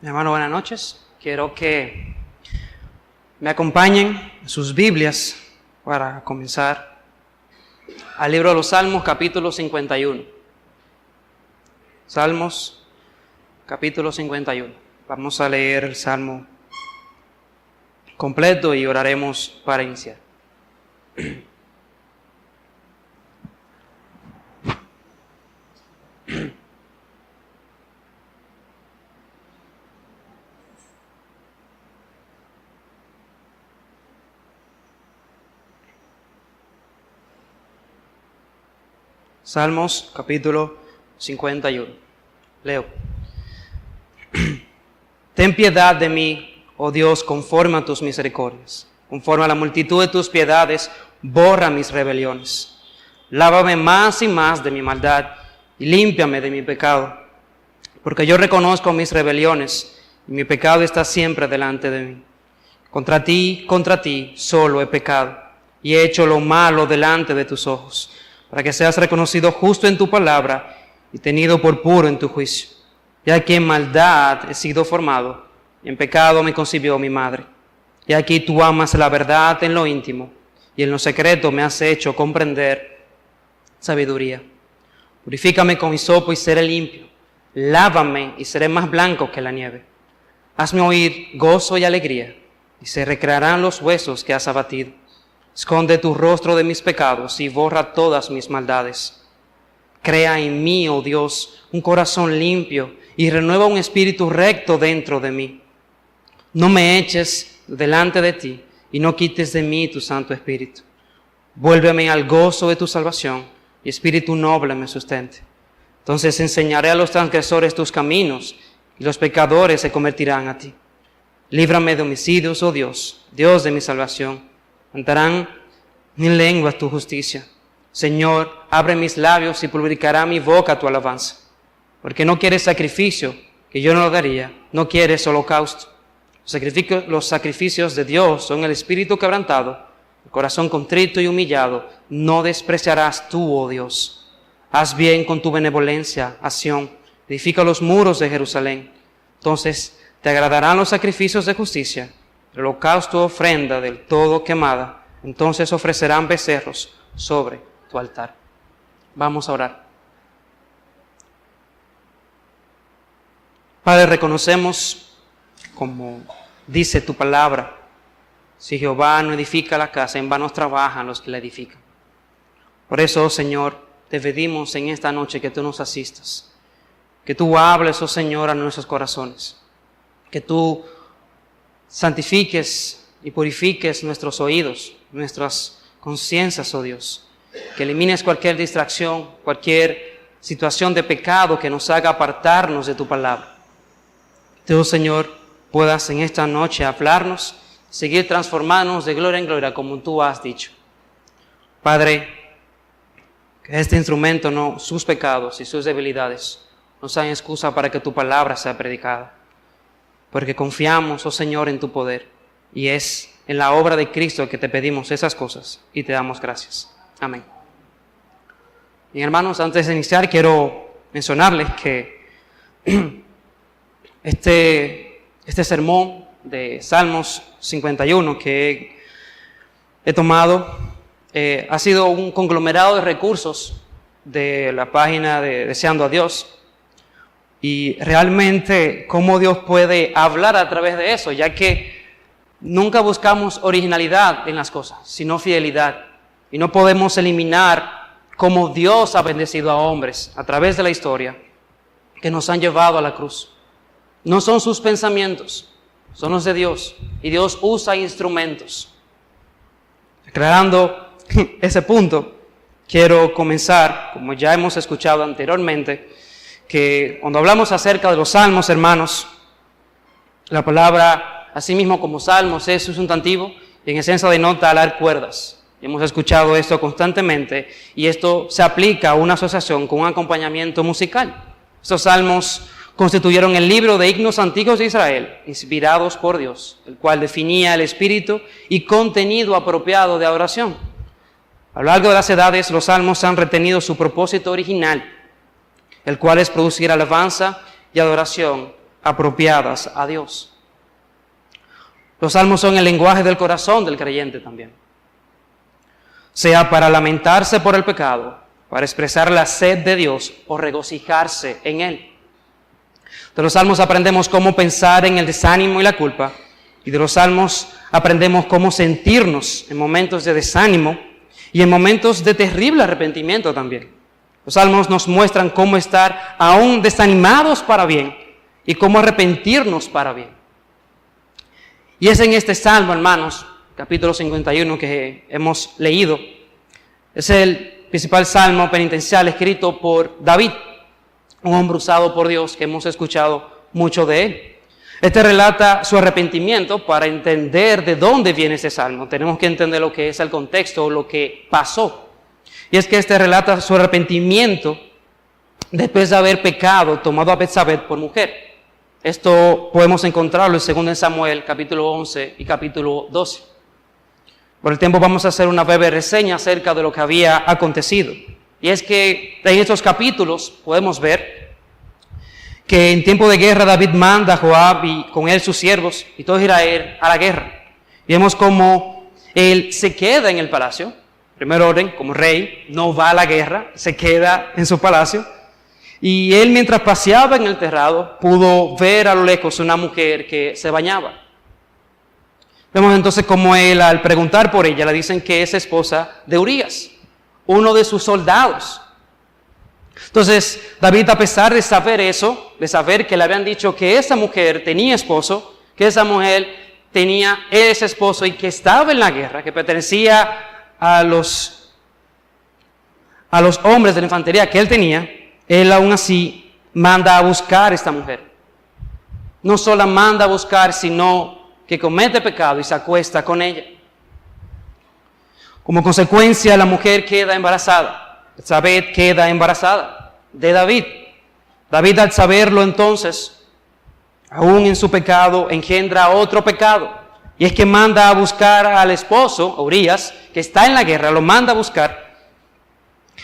Mi hermano, buenas noches. Quiero que me acompañen en sus Biblias para comenzar al libro de los Salmos, capítulo 51. Salmos, capítulo 51. Vamos a leer el Salmo completo y oraremos para iniciar. Salmos, capítulo 51. Leo. Ten piedad de mí, oh Dios, conforme a tus misericordias. Conforme a la multitud de tus piedades, borra mis rebeliones. Lávame más y más de mi maldad y límpiame de mi pecado. Porque yo reconozco mis rebeliones y mi pecado está siempre delante de mí. Contra ti solo he pecado y he hecho lo malo delante de tus ojos, para que seas reconocido justo en tu palabra y tenido por puro en tu juicio. Ya que en maldad he sido formado, y en pecado me concibió mi madre. Y aquí tú amas la verdad en lo íntimo, y en lo secreto me has hecho comprender sabiduría. Purifícame con hisopo y seré limpio. Lávame y seré más blanco que la nieve. Hazme oír gozo y alegría, y se recrearán los huesos que has abatido. Esconde tu rostro de mis pecados y borra todas mis maldades. Crea en mí, oh Dios, un corazón limpio y renueva un espíritu recto dentro de mí. No me eches delante de ti y no quites de mí tu Santo Espíritu. Vuélveme al gozo de tu salvación y espíritu noble me sustente. Entonces enseñaré a los transgresores tus caminos y los pecadores se convertirán a ti. Líbrame de homicidios, oh Dios, Dios de mi salvación. Cantarán mi lengua tu justicia. Señor, abre mis labios y publicará mi boca tu alabanza. Porque no quieres sacrificio, que yo no lo daría. No quieres holocausto. Los sacrificios de Dios son el espíritu quebrantado, el corazón contrito y humillado. No despreciarás tú, oh Dios. Haz bien con tu benevolencia a Sión. Edifica los muros de Jerusalén. Entonces te agradarán los sacrificios de justicia, el holocausto, ofrenda del todo quemada. Entonces ofrecerán becerros sobre tu altar. Vamos a orar. Padre, reconocemos, como dice tu palabra, si Jehová no edifica la casa, en vano trabajan los que la edifican. Por eso, Señor, te pedimos en esta noche que tú nos asistas, que tú hables, oh Señor, a nuestros corazones, que tú santifiques y purifiques nuestros oídos, nuestras conciencias, oh Dios. Que elimines cualquier distracción, cualquier situación de pecado que nos haga apartarnos de tu palabra. Que tú, Señor, puedas en esta noche hablarnos, seguir transformándonos de gloria en gloria como tú has dicho. Padre, que este instrumento, no sus pecados y sus debilidades, no sean excusa para que tu palabra sea predicada. Porque confiamos, oh Señor, en tu poder, y es en la obra de Cristo que te pedimos esas cosas, y te damos gracias. Amén. Bien, hermanos, antes de iniciar, quiero mencionarles que este sermón de Salmos 51 que he tomado ha sido un conglomerado de recursos de la página de Deseando a Dios. Y realmente cómo Dios puede hablar a través de eso, ya que nunca buscamos originalidad en las cosas, sino fidelidad. Y no podemos eliminar cómo Dios ha bendecido a hombres a través de la historia que nos han llevado a la cruz. No son sus pensamientos, son los de Dios. Y Dios usa instrumentos. Aclarando ese punto, quiero comenzar, como ya hemos escuchado anteriormente, que cuando hablamos acerca de los salmos, hermanos, la palabra, así mismo como salmos, es sustantivo y en esencia denota alar cuerdas. Hemos escuchado esto constantemente y esto se aplica a una asociación con un acompañamiento musical. Estos salmos constituyeron el libro de himnos antiguos de Israel, inspirados por Dios, el cual definía el espíritu y contenido apropiado de adoración. A lo largo de las edades, los salmos han retenido su propósito original, el cual es producir alabanza y adoración apropiadas a Dios. Los salmos son el lenguaje del corazón del creyente también. Sea para lamentarse por el pecado, para expresar la sed de Dios o regocijarse en Él. De los salmos aprendemos cómo pensar en el desánimo y la culpa, y de los salmos aprendemos cómo sentirnos en momentos de desánimo y en momentos de terrible arrepentimiento también. Los salmos nos muestran cómo estar aún desanimados para bien y cómo arrepentirnos para bien. Y es en este salmo, hermanos, capítulo 51 que hemos leído, es el principal salmo penitencial escrito por David, un hombre usado por Dios que hemos escuchado mucho de él. Este relata su arrepentimiento. Para entender de dónde viene ese salmo, tenemos que entender lo que es el contexto, lo que pasó. Y es que este relata su arrepentimiento después de haber pecado, tomado a Betsabé por mujer. Esto podemos encontrarlo en 2 Samuel, capítulo 11 y capítulo 12. Por el tiempo vamos a hacer una breve reseña acerca de lo que había acontecido. Y es que en estos capítulos podemos ver que en tiempo de guerra David manda a Joab y con él sus siervos y todo Israel a la guerra. Y vemos cómo él se queda en el palacio. Primer orden, como rey, no va a la guerra, se queda en su palacio. Y él, mientras paseaba en el terrado, pudo ver a lo lejos una mujer que se bañaba. Vemos entonces cómo él, al preguntar por ella, le dicen que es esposa de Urías, uno de sus soldados. Entonces, David, a pesar de saber eso, de saber que le habían dicho que esa mujer tenía esposo, que esa mujer tenía ese esposo y que estaba en la guerra, que pertenecía a los hombres de la infantería que él tenía, él aún así manda a buscar a esta mujer. No solo manda a buscar, sino que comete pecado y se acuesta con ella. Como consecuencia, la mujer queda embarazada. Betsabé queda embarazada de David. David, al saberlo entonces, aún en su pecado, engendra otro pecado. Y es que manda a buscar al esposo, Urías, que está en la guerra, lo manda a buscar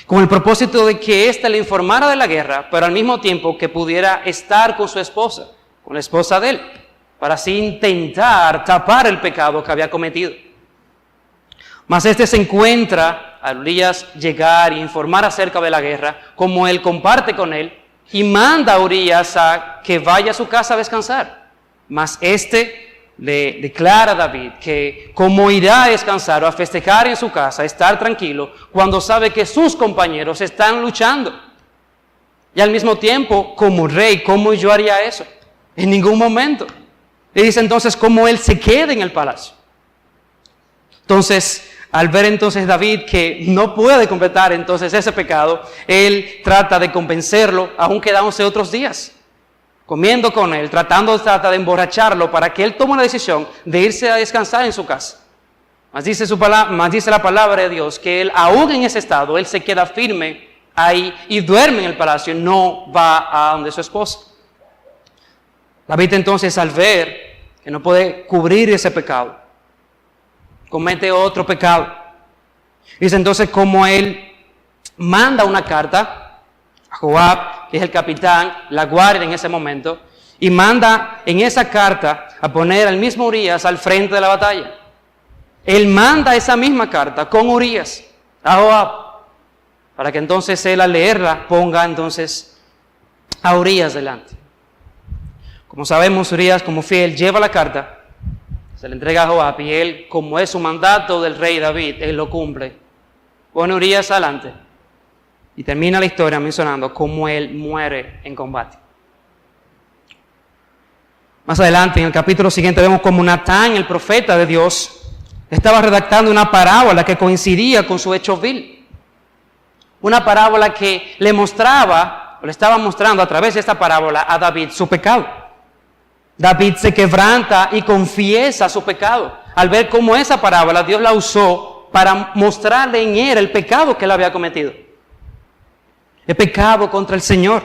con el propósito de que éste le informara de la guerra, pero al mismo tiempo que pudiera estar con su esposa, con la esposa de él, para así intentar tapar el pecado que había cometido. Mas este se encuentra a Urías llegar e informar acerca de la guerra, como él comparte con él, y manda a Urías a que vaya a su casa a descansar. Mas este le declara a David que cómo irá a descansar o a festejar en su casa, a estar tranquilo, cuando sabe que sus compañeros están luchando. Y al mismo tiempo, como rey, ¿cómo yo haría eso? En ningún momento. Le dice entonces cómo él se queda en el palacio. Entonces, al ver entonces David que no puede completar entonces ese pecado, él trata de convencerlo, aún quedándose otros días, comiendo con él, trata de emborracharlo para que él tome la decisión de irse a descansar en su casa. Mas dice la palabra de Dios que él, aún en ese estado, él se queda firme ahí y duerme en el palacio, no va a donde su esposa. David entonces, al ver que no puede cubrir ese pecado, comete otro pecado. Dice entonces como él manda una carta a Joab, que es el capitán, la guardia en ese momento, y manda en esa carta a poner al mismo Urías al frente de la batalla. Él manda esa misma carta con Urías a Joab, para que entonces él al leerla ponga entonces a Urías delante. Como sabemos, Urías como fiel lleva la carta, se le entrega a Joab y él, como es su mandato del rey David, él lo cumple. Pone Urías adelante y termina la historia mencionando cómo él muere en combate. Más adelante, en el capítulo siguiente, vemos cómo Natán, el profeta de Dios, estaba redactando una parábola que coincidía con su hecho vil. Una parábola que le estaba mostrando a través de esta parábola a David su pecado. David se quebranta y confiesa su pecado. Al ver cómo esa parábola Dios la usó para mostrarle en él el pecado que él había cometido. El pecado contra el Señor.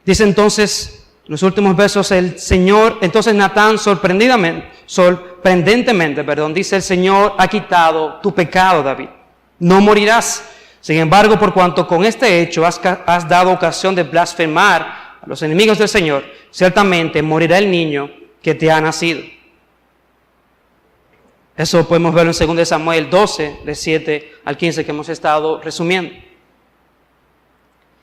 Dice entonces, en los últimos versos, el Señor, entonces Natán sorprendentemente, dice: el Señor ha quitado tu pecado, David. No morirás. Sin embargo, por cuanto con este hecho has dado ocasión de blasfemar a los enemigos del Señor, ciertamente morirá el niño que te ha nacido. Eso podemos verlo en 2 Samuel 12, de 7 al 15, que hemos estado resumiendo.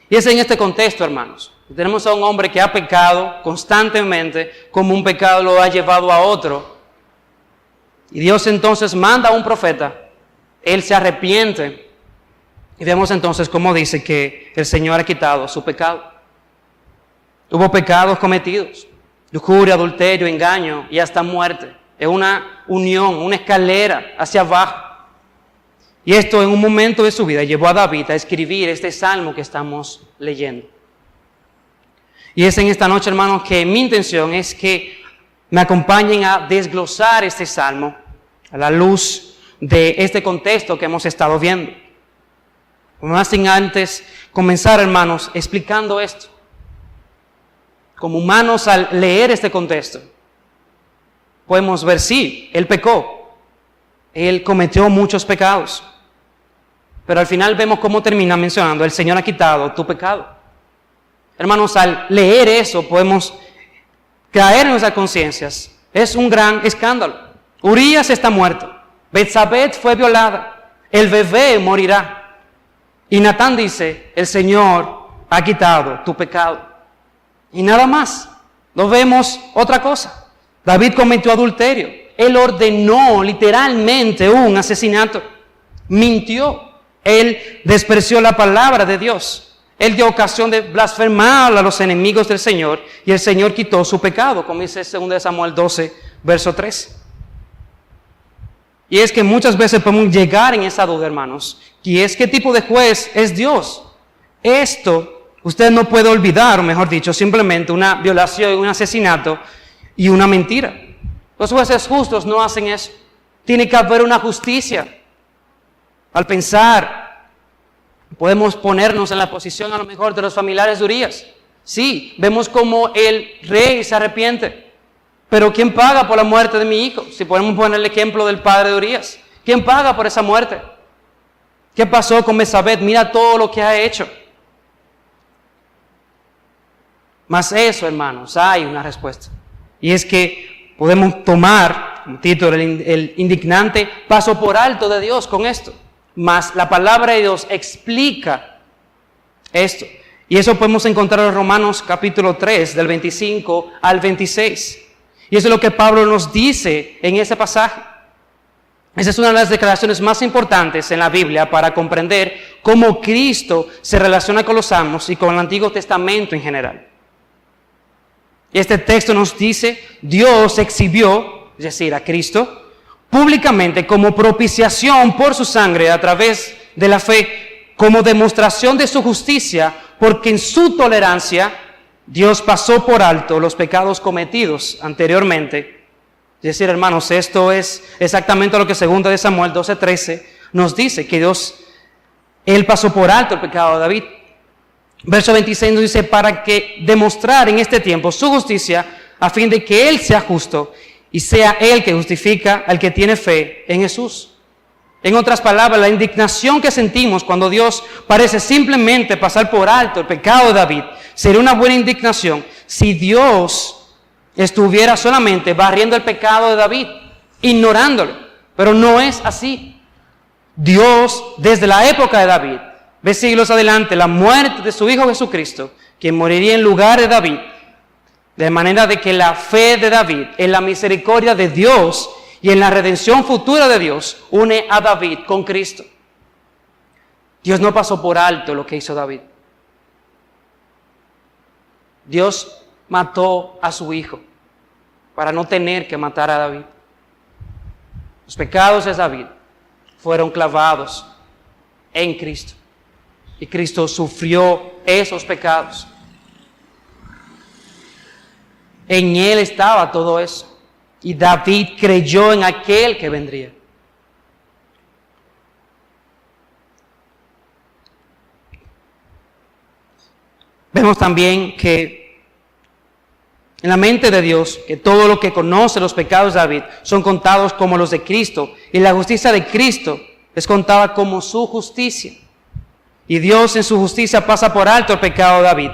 Y es en este contexto, hermanos, tenemos a un hombre que ha pecado constantemente, como un pecado lo ha llevado a otro. Y Dios entonces manda a un profeta, él se arrepiente, y vemos entonces cómo dice que el Señor ha quitado su pecado. Hubo pecados cometidos, lujuria, adulterio, engaño y hasta muerte. Es una unión, una escalera hacia abajo. Y esto en un momento de su vida llevó a David a escribir este salmo que estamos leyendo. Y es en esta noche, hermanos, que mi intención es que me acompañen a desglosar este salmo a la luz de este contexto que hemos estado viendo. Más sin antes comenzar, hermanos, explicando esto. Como humanos, al leer este contexto, podemos ver, sí, él pecó. Él cometió muchos pecados. Pero al final vemos cómo termina mencionando, el Señor ha quitado tu pecado. Hermanos, al leer eso podemos caer en nuestras conciencias. Es un gran escándalo. Urías está muerto. Betsabé fue violada. El bebé morirá. Y Natán dice, el Señor ha quitado tu pecado. Y nada más. No vemos otra cosa. David cometió adulterio. Él ordenó literalmente un asesinato. Mintió. Él despreció la palabra de Dios. Él dio ocasión de blasfemar a los enemigos del Señor y el Señor quitó su pecado, como dice 2 Samuel 12, verso 3. Y es que muchas veces podemos llegar en esa duda, hermanos, y es qué tipo de juez es Dios. Esto usted no puede olvidar, o mejor dicho, simplemente una violación, un asesinato y una mentira. Los jueces justos no hacen eso. Tiene que haber una justicia. Al pensar, podemos ponernos en la posición a lo mejor de los familiares de Urías. Sí, vemos como el rey se arrepiente. Pero ¿quién paga por la muerte de mi hijo? Si podemos poner el ejemplo del padre de Urías. ¿Quién paga por esa muerte? ¿Qué pasó con Betsabé? Mira todo lo que ha hecho. Mas eso, hermanos, hay una respuesta. Y es que podemos tomar, como título, el indignante paso por alto de Dios con esto. Mas la palabra de Dios explica esto. Y eso podemos encontrar en Romanos capítulo 3, del 25 al 26. Y eso es lo que Pablo nos dice en ese pasaje. Esa es una de las declaraciones más importantes en la Biblia para comprender cómo Cristo se relaciona con los salmos y con el Antiguo Testamento en general. Y este texto nos dice, Dios exhibió, es decir, a Cristo, públicamente como propiciación por su sangre a través de la fe, como demostración de su justicia, porque en su tolerancia Dios pasó por alto los pecados cometidos anteriormente. Es decir, hermanos, esto es exactamente lo que 2 Samuel 12:13 nos dice, que Él pasó por alto el pecado de David. Verso 26 nos dice, para que demostrar en este tiempo su justicia, a fin de que Él sea justo y sea Él que justifica al que tiene fe en Jesús. En otras palabras, la indignación que sentimos cuando Dios parece simplemente pasar por alto el pecado de David, sería una buena indignación si Dios estuviera solamente barriendo el pecado de David, ignorándolo. Pero no es así. Dios, desde la época de David, ve siglos adelante la muerte de su Hijo Jesucristo, quien moriría en lugar de David, de manera de que la fe de David en la misericordia de Dios y en la redención futura de Dios une a David con Cristo. Dios no pasó por alto lo que hizo David. Dios mató a su Hijo para no tener que matar a David. Los pecados de David fueron clavados en Cristo y Cristo sufrió esos pecados. En Él estaba todo eso. Y David creyó en aquel que vendría. Vemos también que en la mente de Dios, que todo lo que conoce los pecados de David son contados como los de Cristo. Y la justicia de Cristo es contada como su justicia. Y Dios en su justicia pasa por alto el pecado de David,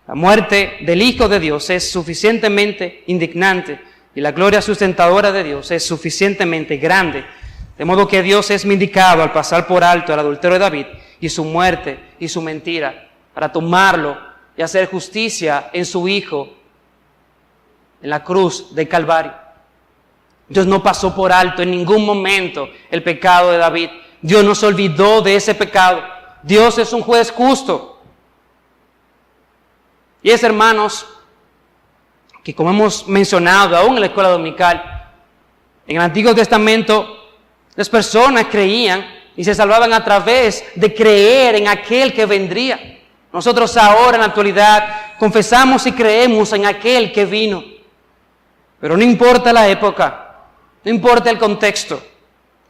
La muerte del Hijo de Dios es suficientemente indignante y la gloria sustentadora de Dios es suficientemente grande. De modo que Dios es vindicado al pasar por alto el adulterio de David y su muerte y su mentira para tomarlo y hacer justicia en su Hijo en la cruz del Calvario. Dios no pasó por alto en ningún momento el pecado de David. Dios no se olvidó de ese pecado. Dios es un juez justo. Y es, hermanos, que como hemos mencionado aún en la escuela dominical, en el Antiguo Testamento las personas creían y se salvaban a través de creer en aquel que vendría. Nosotros ahora en la actualidad confesamos y creemos en aquel que vino. Pero no importa la época, no importa el contexto,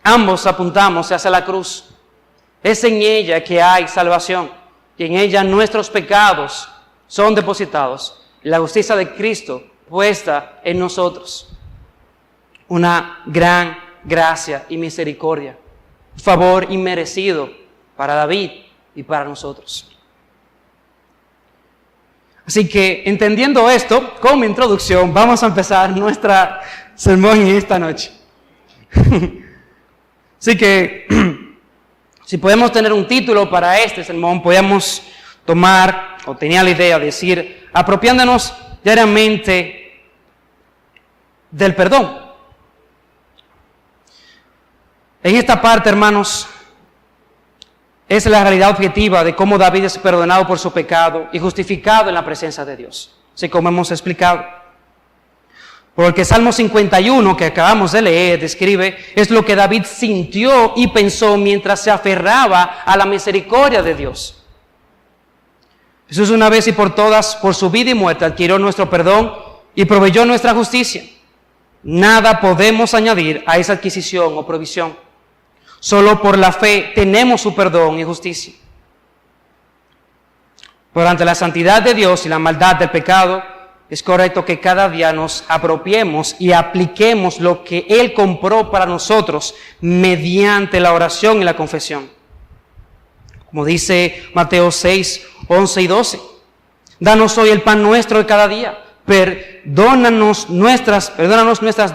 ambos apuntamos hacia la cruz. Es en ella que hay salvación y en ella nuestros pecados son depositados y la justicia de Cristo puesta en nosotros. Una gran gracia y misericordia, favor inmerecido para David y para nosotros. Así que, entendiendo esto, como introducción, vamos a empezar nuestra sermón en esta noche. Así que, si podemos tener un título para este sermón, podemos tomar, o tenía la idea de decir, apropiándonos diariamente del perdón. En esta parte, hermanos, es la realidad objetiva de cómo David es perdonado por su pecado y justificado en la presencia de Dios, así como hemos explicado. Porque Salmo 51, que acabamos de leer, describe, es lo que David sintió y pensó mientras se aferraba a la misericordia de Dios. Jesús una vez y por todas, por su vida y muerte, adquirió nuestro perdón y proveyó nuestra justicia. Nada podemos añadir a esa adquisición o provisión. Solo por la fe tenemos su perdón y justicia. Por ante la santidad de Dios y la maldad del pecado, es correcto que cada día nos apropiemos y apliquemos lo que Él compró para nosotros mediante la oración y la confesión. Como dice Mateo 6, 11 y 12. Danos hoy el pan nuestro de cada día. Perdónanos nuestras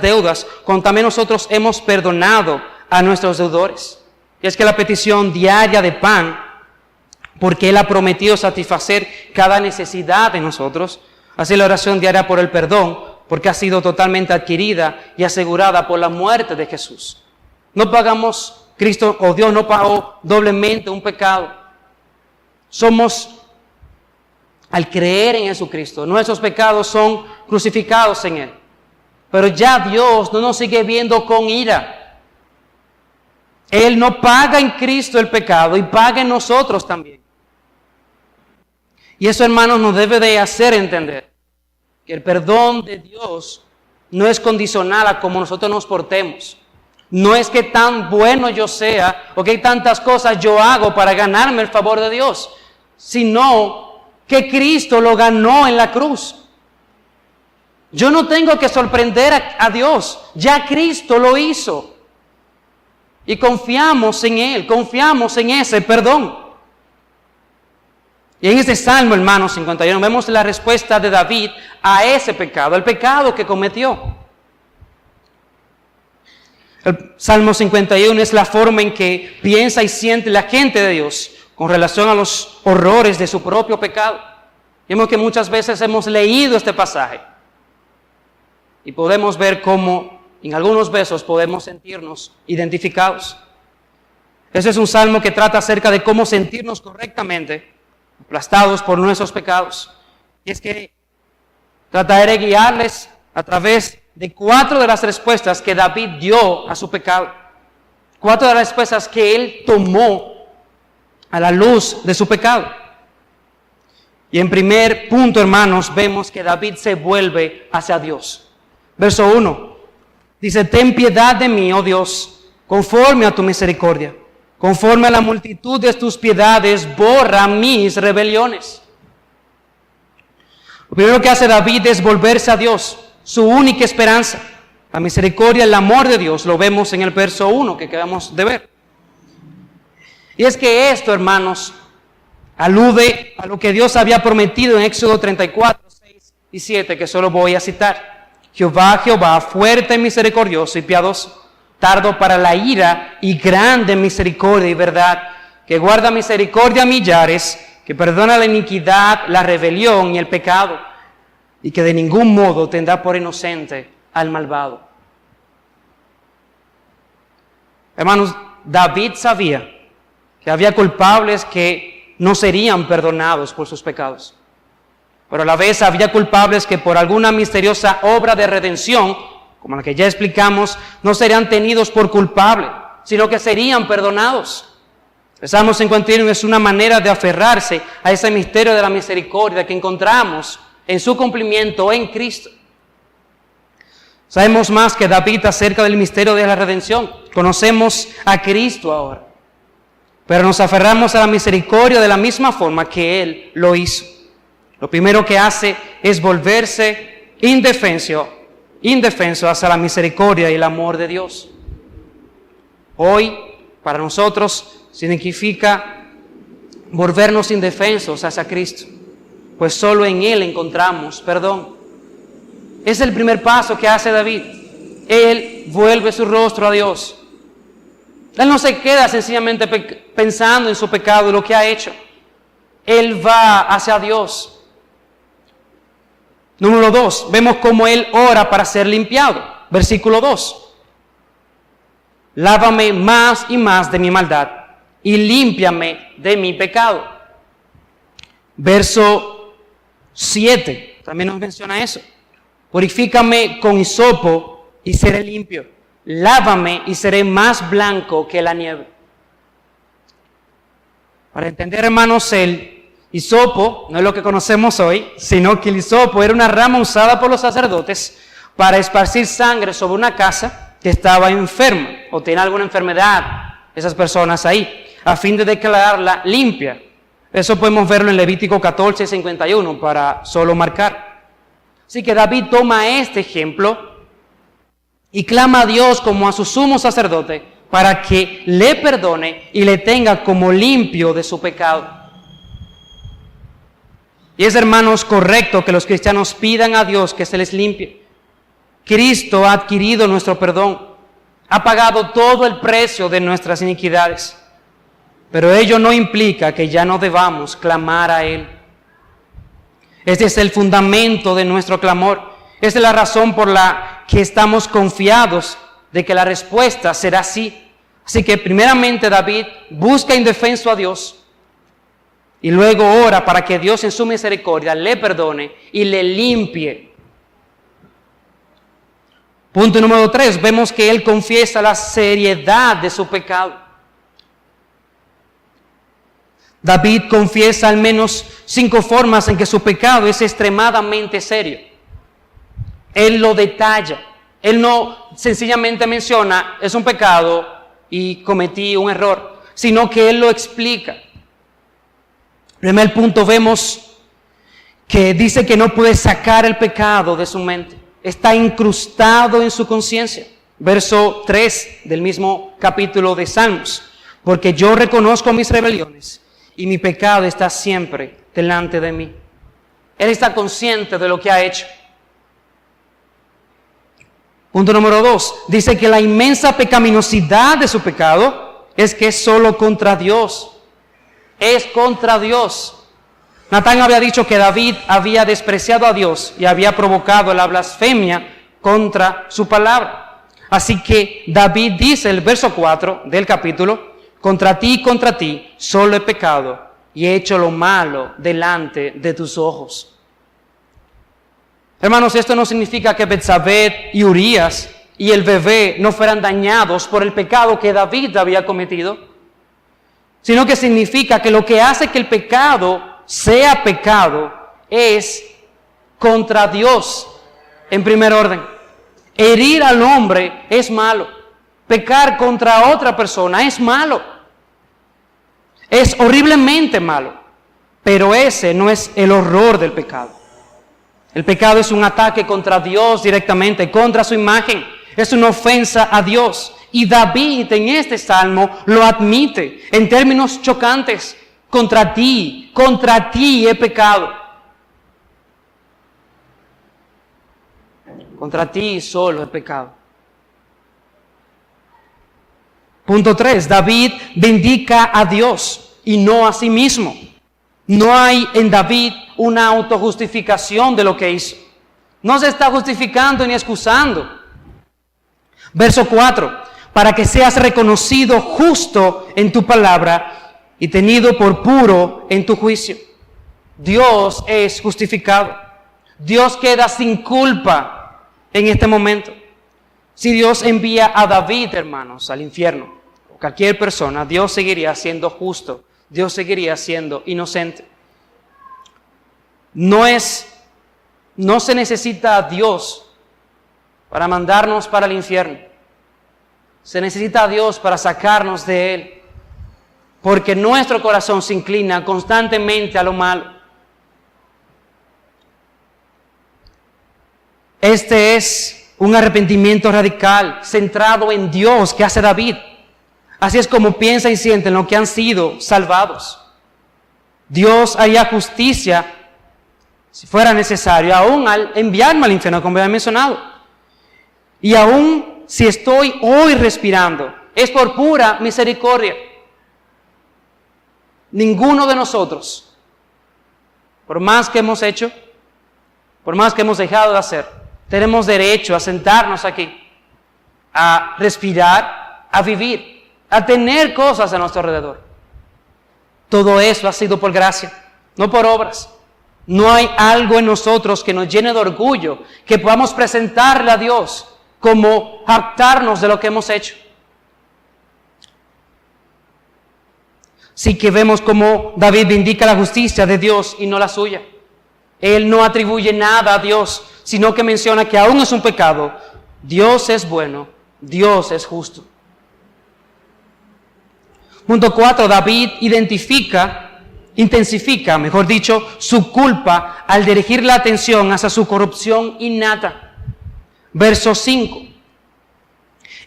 deudas, como también nosotros hemos perdonado a nuestros deudores. Y es que la petición diaria de pan, porque Él ha prometido satisfacer cada necesidad de nosotros, así la oración diaria por el perdón, porque ha sido totalmente adquirida y asegurada por la muerte de Jesús. No pagamos, Cristo o Dios no pagó doblemente un pecado. Somos, al creer en Jesucristo, nuestros pecados son crucificados en Él. Pero ya Dios no nos sigue viendo con ira. Él no paga en Cristo el pecado y paga en nosotros también. Y eso, hermanos, nos debe de hacer entender que el perdón de Dios no es condicional a cómo nosotros nos portemos. No es que tan bueno yo sea o que tantas cosas yo hago para ganarme el favor de Dios, sino que Cristo lo ganó en la cruz. Yo no tengo que sorprender a Dios, ya Cristo lo hizo. Y confiamos en Él, confiamos en ese perdón. Y en este Salmo, hermanos, 51, vemos la respuesta de David a ese pecado, el pecado que cometió. El Salmo 51 es la forma en que piensa y siente la gente de Dios con relación a los horrores de su propio pecado. Vemos que muchas veces hemos leído este pasaje y podemos ver cómo en algunos versos podemos sentirnos identificados. Ese es un salmo que trata acerca de cómo sentirnos correctamente, aplastados por nuestros pecados. Y es que trataré de guiarles a través de 4 de las respuestas que David dio a su pecado. 4 de las respuestas que él tomó a la luz de su pecado. Y en primer punto, hermanos, vemos que David se vuelve hacia Dios. Verso 1. Dice, ten piedad de mí, oh Dios, conforme a tu misericordia. Conforme a la multitud de tus piedades, borra mis rebeliones. Lo primero que hace David es volverse a Dios, su única esperanza. La misericordia, el amor de Dios, lo vemos en el verso 1 que acabamos de ver. Y es que esto, hermanos, Alude a lo que Dios había prometido en Éxodo 34, 6 y 7, que solo voy a citar. Jehová, Jehová, fuerte, misericordioso y piadoso, tardo para la ira y grande en misericordia y verdad, que guarda misericordia a millares, que perdona la iniquidad, la rebelión y el pecado, y que de ningún modo tendrá por inocente al malvado. Hermanos, David sabía que había culpables que no serían perdonados por sus pecados, pero a la vez había culpables que por alguna misteriosa obra de redención, como la que ya explicamos, no serían tenidos por culpable, sino que serían perdonados. El Salmo 51 es una manera de aferrarse a ese misterio de la misericordia que encontramos en su cumplimiento en Cristo. Sabemos más que David acerca del misterio de la redención. Conocemos a Cristo ahora, pero nos aferramos a la misericordia de la misma forma que Él lo hizo. Lo primero que hace es volverse indefenso hacia la misericordia y el amor de Dios. Hoy, para nosotros, significa volvernos indefensos hacia Cristo, pues solo en Él encontramos perdón. Es el primer paso que hace David. Él vuelve su rostro a Dios. Él no se queda sencillamente pensando en su pecado y lo que ha hecho. Él va hacia Dios. Número 2, vemos cómo él ora para ser limpiado. Versículo 2. Lávame más y más de mi maldad y límpiame de mi pecado. Verso 7 también nos menciona eso. Purifícame con hisopo y seré limpio. Lávame y seré más blanco que la nieve. Para entender, hermanos, el hisopo no es lo que conocemos hoy, sino que el hisopo era una rama usada por los sacerdotes para esparcir sangre sobre una casa que estaba enferma o tenía alguna enfermedad, esas personas ahí, a fin de declararla limpia. Eso podemos verlo en Levítico 14, 51, para solo marcar. Así que David toma este ejemplo y clama a Dios como a su sumo sacerdote para que le perdone y le tenga como limpio de su pecado. Y es, hermanos, correcto que los cristianos pidan a Dios que se les limpie. Cristo ha adquirido nuestro perdón, ha pagado todo el precio de nuestras iniquidades, pero ello no implica que ya no debamos clamar a Él. Este es el fundamento de nuestro clamor. Esta es la razón por la que estamos confiados de que la respuesta será sí. Así que primeramente David busca indefenso a Dios y luego ora para que Dios en su misericordia le perdone y le limpie. Punto número 3, vemos que él confiesa la seriedad de su pecado. David confiesa al menos 5 formas en que su pecado es extremadamente serio. Él lo detalla. Él no sencillamente menciona, es un pecado y cometí un error, sino que él lo explica. Primer punto, vemos que dice que no puede sacar el pecado de su mente. Está incrustado en su conciencia. Verso 3 del mismo capítulo de Salmos. Porque yo reconozco mis rebeliones y mi pecado está siempre delante de mí. Él está consciente de lo que ha hecho. Punto número 2. Dice que la inmensa pecaminosidad de su pecado es que es solo contra Dios. Es contra Dios. Natán había dicho que David había despreciado a Dios y había provocado la blasfemia contra su palabra. Así que David dice, el verso 4 del capítulo, contra ti, solo he pecado y he hecho lo malo delante de tus ojos. Hermanos, esto no significa que Betsabé y Urías y el bebé no fueran dañados por el pecado que David había cometido, sino que significa que lo que hace que el pecado sea pecado es contra Dios en primer orden. Herir al hombre es malo. Pecar contra otra persona es malo. Es horriblemente malo. Pero ese no es el horror del pecado. El pecado es un ataque contra Dios directamente, contra su imagen. Es una ofensa a Dios. Y David en este salmo lo admite en términos chocantes. contra ti he pecado. Contra ti solo he pecado. Punto 3, David vindica a Dios y no a sí mismo. No hay en David una autojustificación de lo que hizo. No se está justificando ni excusando. Verso 4, para que seas reconocido justo en tu palabra y tenido por puro en tu juicio. Dios es justificado. Dios queda sin culpa en este momento. Si Dios envía a David, hermanos, al infierno, o cualquier persona, Dios seguiría siendo justo. Dios seguiría siendo inocente. No se necesita a Dios para mandarnos para el infierno. Se necesita a Dios para sacarnos de él. Porque nuestro corazón se inclina constantemente a lo malo. Este es un arrepentimiento radical, centrado en Dios, que hace David. Así es como piensa y siente en lo que han sido salvados. Dios haría justicia, si fuera necesario, aún al enviarme al infierno, como ya he mencionado. Y aún si estoy hoy respirando, es por pura misericordia. Ninguno de nosotros, por más que hemos hecho, por más que hemos dejado de hacer, tenemos derecho a sentarnos aquí, a respirar, a vivir, a tener cosas a nuestro alrededor. Todo eso ha sido por gracia, no por obras. No hay algo en nosotros que nos llene de orgullo, que podamos presentarle a Dios como jactarnos de lo que hemos hecho. Sí que vemos cómo David vindica la justicia de Dios y no la suya. Él no atribuye nada a Dios, sino que menciona que aún es un pecado. Dios es bueno, Dios es justo. Punto 4, David intensifica, mejor dicho, su culpa al dirigir la atención hacia su corrupción innata. Verso 5.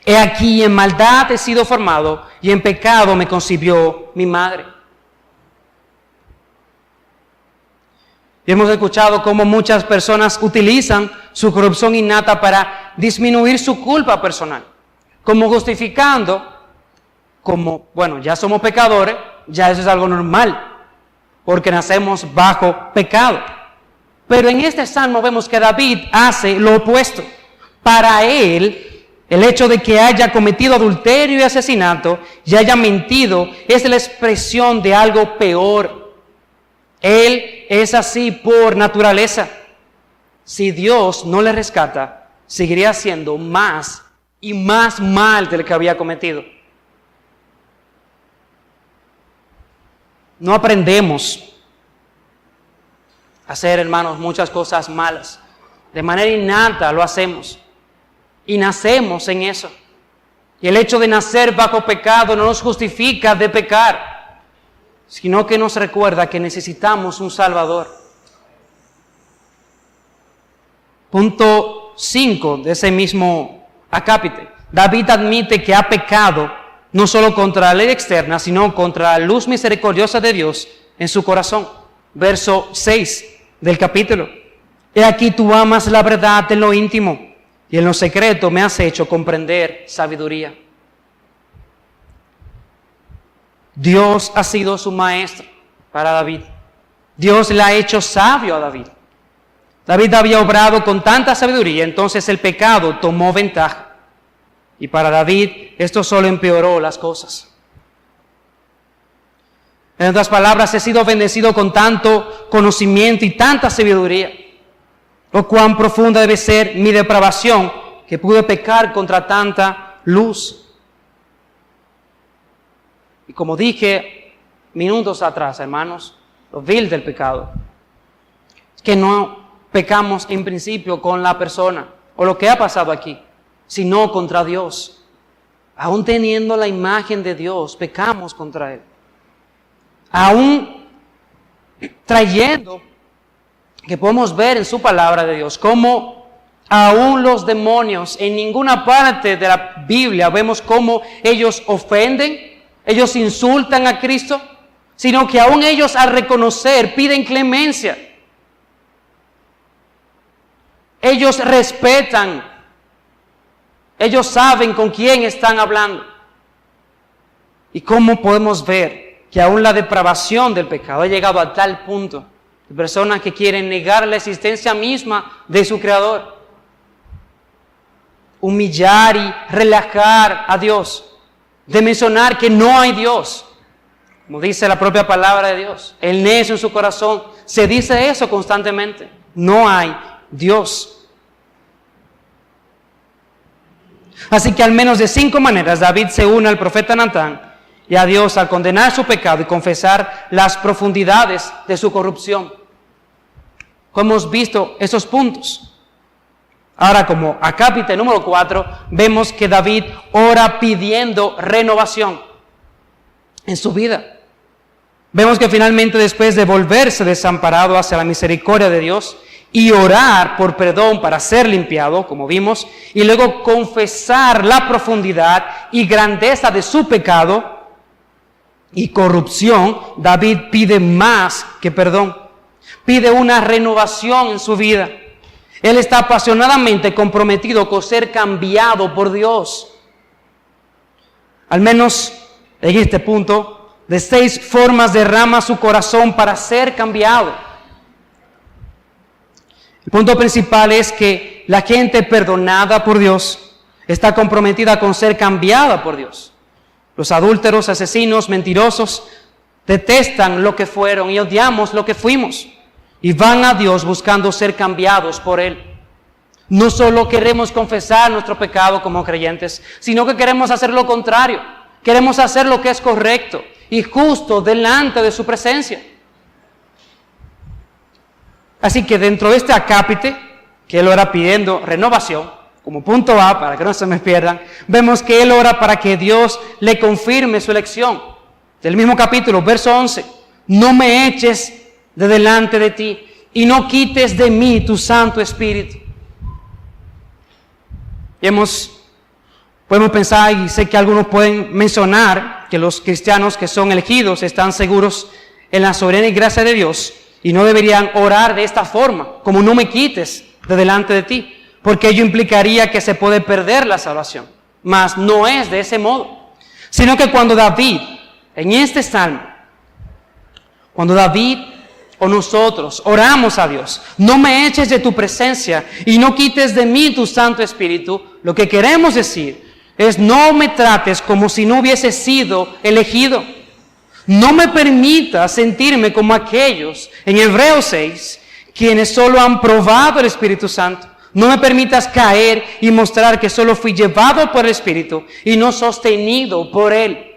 He aquí, en maldad he sido formado, y en pecado me concibió mi madre. Y hemos escuchado cómo muchas personas utilizan su corrupción innata para disminuir su culpa personal, como justificando, como, bueno, ya somos pecadores, ya eso es algo normal, porque nacemos bajo pecado. Pero en este salmo vemos que David hace lo opuesto. Para él, el hecho de que haya cometido adulterio y asesinato y haya mentido es la expresión de algo peor. Él es así por naturaleza. Si Dios no le rescata, seguiría haciendo más y más mal del que había cometido. No aprendemos a hacer, hermanos, muchas cosas malas. De manera innata lo hacemos. Y nacemos en eso. Y el hecho de nacer bajo pecado no nos justifica de pecar, sino que nos recuerda que necesitamos un Salvador. Punto 5 de ese mismo acápite. David admite que ha pecado no solo contra la ley externa, sino contra la luz misericordiosa de Dios en su corazón. Verso 6 del capítulo. He aquí tú amas la verdad en lo íntimo, y en lo secreto me has hecho comprender sabiduría. Dios ha sido su maestro para David. Dios le ha hecho sabio a David. David había obrado con tanta sabiduría, entonces el pecado tomó ventaja. Y para David esto solo empeoró las cosas. En otras palabras, he sido bendecido con tanto conocimiento y tanta sabiduría. O cuán profunda debe ser mi depravación que pude pecar contra tanta luz. Y como dije minutos atrás, hermanos, lo vil del pecado es que no pecamos en principio con la persona o lo que ha pasado aquí, sino contra Dios. Aún teniendo la imagen de Dios, pecamos contra Él. Aún trayendo, que podemos ver en su palabra de Dios, cómo aún los demonios, en ninguna parte de la Biblia vemos cómo ellos ofenden, ellos insultan a Cristo, sino que aún ellos al reconocer piden clemencia. Ellos respetan, ellos saben con quién están hablando. ¿Y cómo podemos ver que aún la depravación del pecado ha llegado a tal punto de personas que quieren negar la existencia misma de su Creador? Humillar y relajar a Dios, de mencionar que no hay Dios, como dice la propia palabra de Dios. El necio en su corazón se dice eso constantemente: no hay Dios. Así que al menos de 5 maneras David se une al profeta Natán y a Dios al condenar su pecado y confesar las profundidades de su corrupción. Como hemos visto esos puntos. Ahora, como acápite número 4, vemos que David ora pidiendo renovación en su vida. Vemos que finalmente, después de volverse desamparado hacia la misericordia de Dios y orar por perdón para ser limpiado, como vimos, y luego confesar la profundidad y grandeza de su pecado y corrupción, David pide más que perdón. Pide una renovación en su vida. Él está apasionadamente comprometido con ser cambiado por Dios. Al menos en este punto, de 6 formas derrama su corazón para ser cambiado. El punto principal es que la gente perdonada por Dios está comprometida con ser cambiada por Dios. Los adúlteros, asesinos, mentirosos detestan lo que fueron y odiamos lo que fuimos. Y van a Dios buscando ser cambiados por Él. No solo queremos confesar nuestro pecado como creyentes, sino que queremos hacer lo contrario. Queremos hacer lo que es correcto y justo delante de su presencia. Así que dentro de este acápite, que él ora pidiendo renovación, como punto A, para que no se me pierdan, vemos que él ora para que Dios le confirme su elección. Del mismo capítulo, verso 11, no me eches de delante de ti y no quites de mí tu Santo Espíritu. Y podemos pensar, y sé que algunos pueden mencionar, que los cristianos que son elegidos están seguros en la soberana y gracia de Dios y no deberían orar de esta forma, como no me quites de delante de ti, porque ello implicaría que se puede perder la salvación. Mas no es de ese modo, sino que cuando David, en este salmo, cuando David o nosotros oramos a Dios, no me eches de tu presencia y no quites de mí tu Santo Espíritu, lo que queremos decir es: no me trates como si no hubiese sido elegido. No me permitas sentirme como aquellos en Hebreos 6, quienes solo han probado el Espíritu Santo. No me permitas caer y mostrar que solo fui llevado por el Espíritu y no sostenido por Él.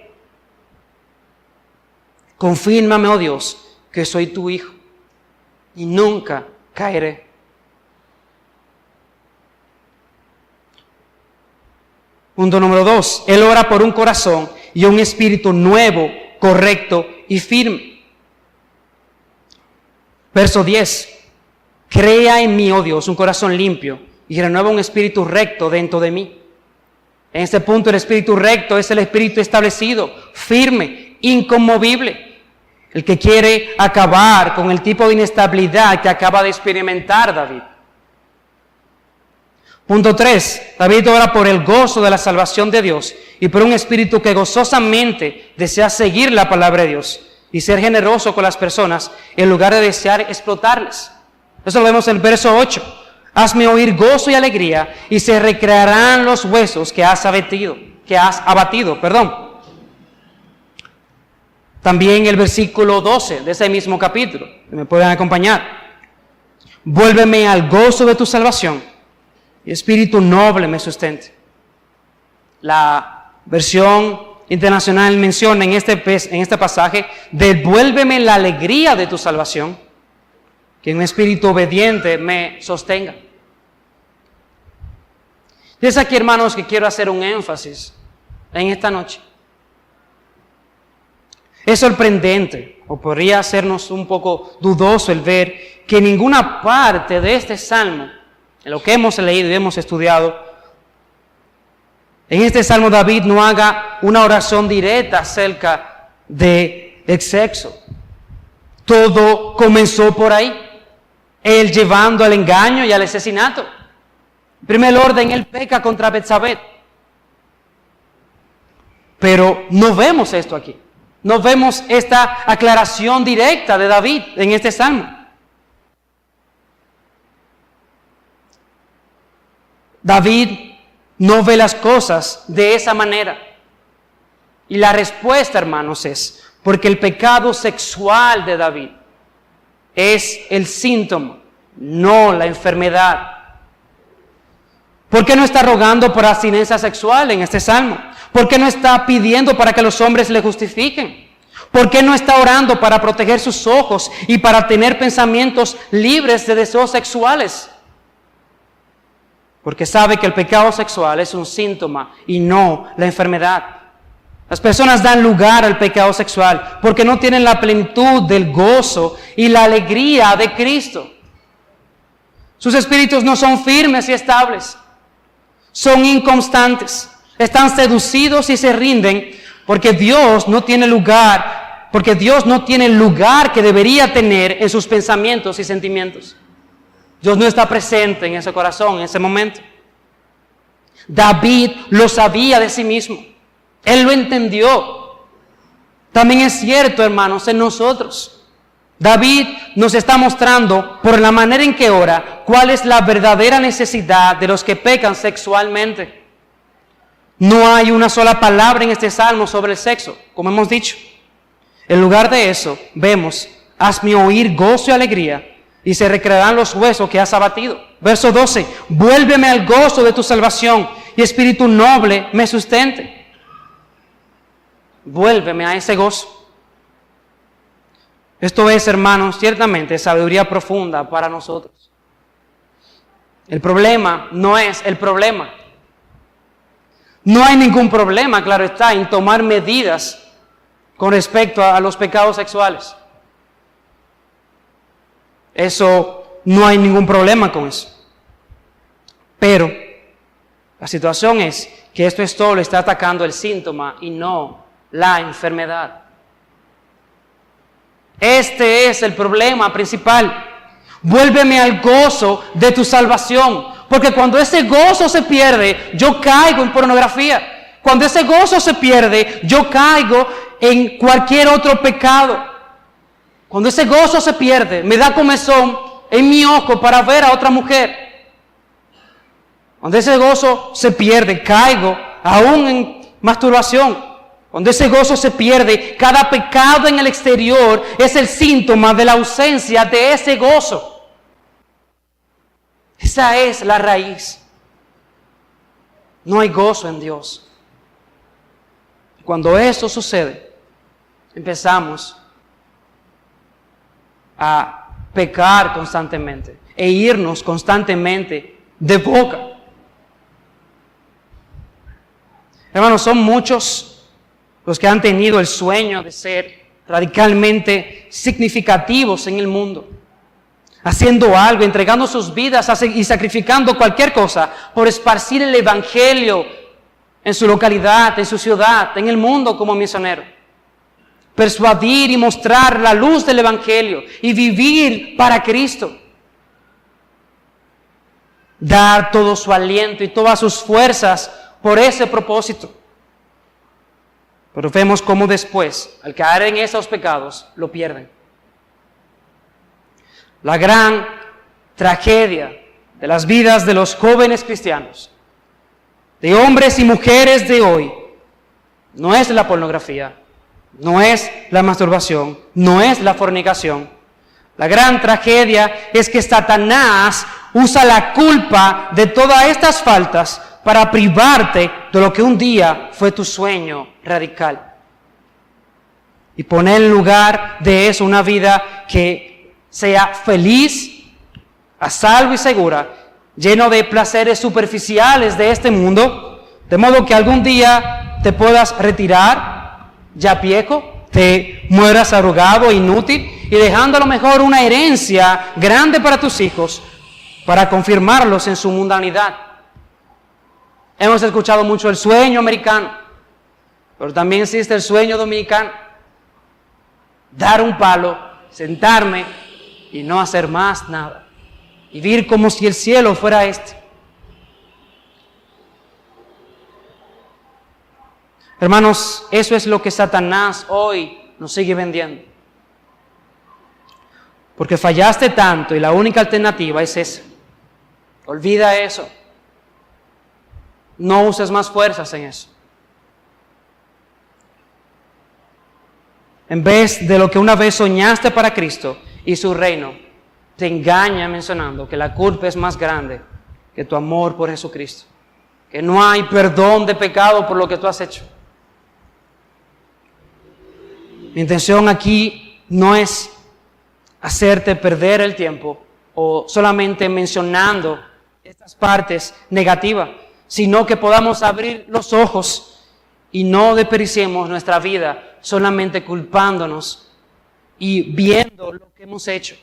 Confírmame, oh Dios, que soy tu hijo y nunca caeré. Punto número 2, él ora por un corazón y un espíritu nuevo, correcto y firme. Verso 10, crea en mí, oh Dios, un corazón limpio y renueva un espíritu recto dentro de mí. En este punto el espíritu recto es el espíritu establecido, firme, inconmovible. El que quiere acabar con el tipo de inestabilidad que acaba de experimentar David. Punto 3. David ora por el gozo de la salvación de Dios y por un espíritu que gozosamente desea seguir la palabra de Dios y ser generoso con las personas en lugar de desear explotarles. Eso lo vemos en el verso 8. Hazme oír gozo y alegría y se recrearán los huesos que has abatido. También el versículo 12 de ese mismo capítulo, que me pueden acompañar. Vuélveme al gozo de tu salvación y espíritu noble me sustente. La versión internacional menciona en este pasaje: devuélveme la alegría de tu salvación, que un espíritu obediente me sostenga. Y es aquí, hermanos, que quiero hacer un énfasis en esta noche. Es sorprendente, o podría hacernos un poco dudoso el ver que ninguna parte de este salmo, en lo que hemos leído y hemos estudiado, en este salmo David no haga una oración directa acerca de el sexo. Todo comenzó por ahí. Él llevando al engaño y al asesinato. En primer orden, él peca contra Betsabé. Pero no vemos esto aquí. No vemos esta aclaración directa de David en este salmo. David no ve las cosas de esa manera. Y la respuesta, hermanos, es porque el pecado sexual de David es el síntoma, no la enfermedad. ¿Por qué no está rogando por abstinencia sexual en este salmo? ¿Por qué no está pidiendo para que los hombres le justifiquen? ¿Por qué no está orando para proteger sus ojos y para tener pensamientos libres de deseos sexuales? Porque sabe que el pecado sexual es un síntoma y no la enfermedad. Las personas dan lugar al pecado sexual porque no tienen la plenitud del gozo y la alegría de Cristo. Sus espíritus no son firmes y estables. Son inconstantes, están seducidos y se rinden porque Dios no tiene lugar, porque Dios no tiene el lugar que debería tener en sus pensamientos y sentimientos. Dios no está presente en ese corazón, en ese momento. David lo sabía de sí mismo, él lo entendió. También es cierto, hermanos, en nosotros. David nos está mostrando por la manera en que ora cuál es la verdadera necesidad de los que pecan sexualmente. No hay una sola palabra en este salmo sobre el sexo, como hemos dicho. En lugar de eso, vemos, hazme oír gozo y alegría, y se recrearán los huesos que has abatido. Verso 12, vuélveme al gozo de tu salvación, y espíritu noble me sustente. Vuélveme a ese gozo. Esto es, hermanos, ciertamente sabiduría profunda para nosotros. El problema no es el problema. No hay ningún problema, claro está, en tomar medidas con respecto a los pecados sexuales. Eso, no hay ningún problema con eso. Pero la situación es que esto le está atacando el síntoma y no la enfermedad. Este es el problema principal. Vuélveme al gozo de tu salvación. Porque cuando ese gozo se pierde, yo caigo en pornografía. Cuando ese gozo se pierde, yo caigo en cualquier otro pecado. Cuando ese gozo se pierde, me da comezón en mi ojo para ver a otra mujer. Cuando ese gozo se pierde, caigo aún en masturbación. Cuando ese gozo se pierde, cada pecado en el exterior es el síntoma de la ausencia de ese gozo. Esa es la raíz. No hay gozo en Dios. Cuando eso sucede, empezamos a pecar constantemente e irnos constantemente de boca. Hermanos, son muchos los que han tenido el sueño de ser radicalmente significativos en el mundo, haciendo algo, entregando sus vidas y sacrificando cualquier cosa por esparcir el evangelio en su localidad, en su ciudad, en el mundo como misionero. Persuadir y mostrar la luz del evangelio y vivir para Cristo. Dar todo su aliento y todas sus fuerzas por ese propósito. Pero vemos cómo después, al caer en esos pecados, lo pierden. La gran tragedia de las vidas de los jóvenes cristianos, de hombres y mujeres de hoy, no es la pornografía, no es la masturbación, no es la fornicación. La gran tragedia es que Satanás usa la culpa de todas estas faltas para privarte de lo que un día fue tu sueño radical. Y poner en lugar de eso una vida que sea feliz, a salvo y segura, lleno de placeres superficiales de este mundo, de modo que algún día te puedas retirar ya viejo, te mueras arrugado, inútil, y dejando a lo mejor una herencia grande para tus hijos, para confirmarlos en su mundanidad. Hemos escuchado mucho el sueño americano, pero también existe el sueño dominicano. dar un palo, sentarme y no hacer más nada. Vivir como si el cielo fuera este. Hermanos, eso es lo que Satanás hoy nos sigue vendiendo. Porque fallaste tanto y la única alternativa es esa. Olvida eso. No uses más fuerzas en eso. En vez de lo que una vez soñaste para Cristo y su reino, te engaña mencionando que la culpa es más grande que tu amor por Jesucristo. Que no hay perdón de pecado por lo que tú has hecho. Mi intención aquí no es hacerte perder el tiempo o solamente mencionando estas partes negativas, sino que podamos abrir los ojos y no desperdiciemos nuestra vida solamente culpándonos y viendo lo que hemos hecho.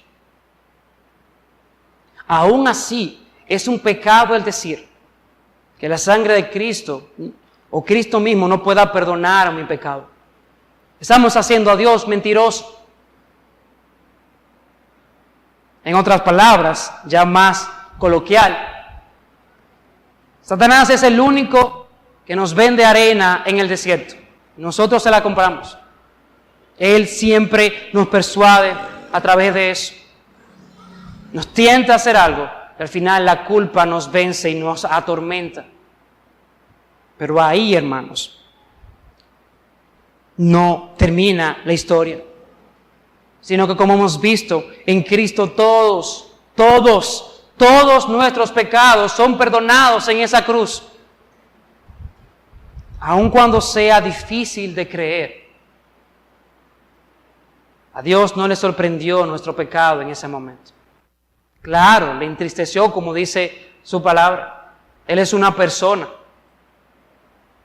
Aún así, es un pecado el decir que la sangre de Cristo o Cristo mismo no pueda perdonar mi pecado. Estamos haciendo a Dios mentiroso. En otras palabras, ya más coloquial, Satanás es el único que nos vende arena en el desierto. Nosotros se la compramos. Él siempre nos persuade a través de eso. Nos tienta a hacer algo, y al final la culpa nos vence y nos atormenta. Pero ahí, hermanos, no termina la historia, sino que como hemos visto, en Cristo todos nuestros pecados son perdonados en esa cruz. Aun cuando sea difícil de creer, a Dios no le sorprendió nuestro pecado en ese momento. Claro, le entristeció, como dice su palabra. Él es una persona.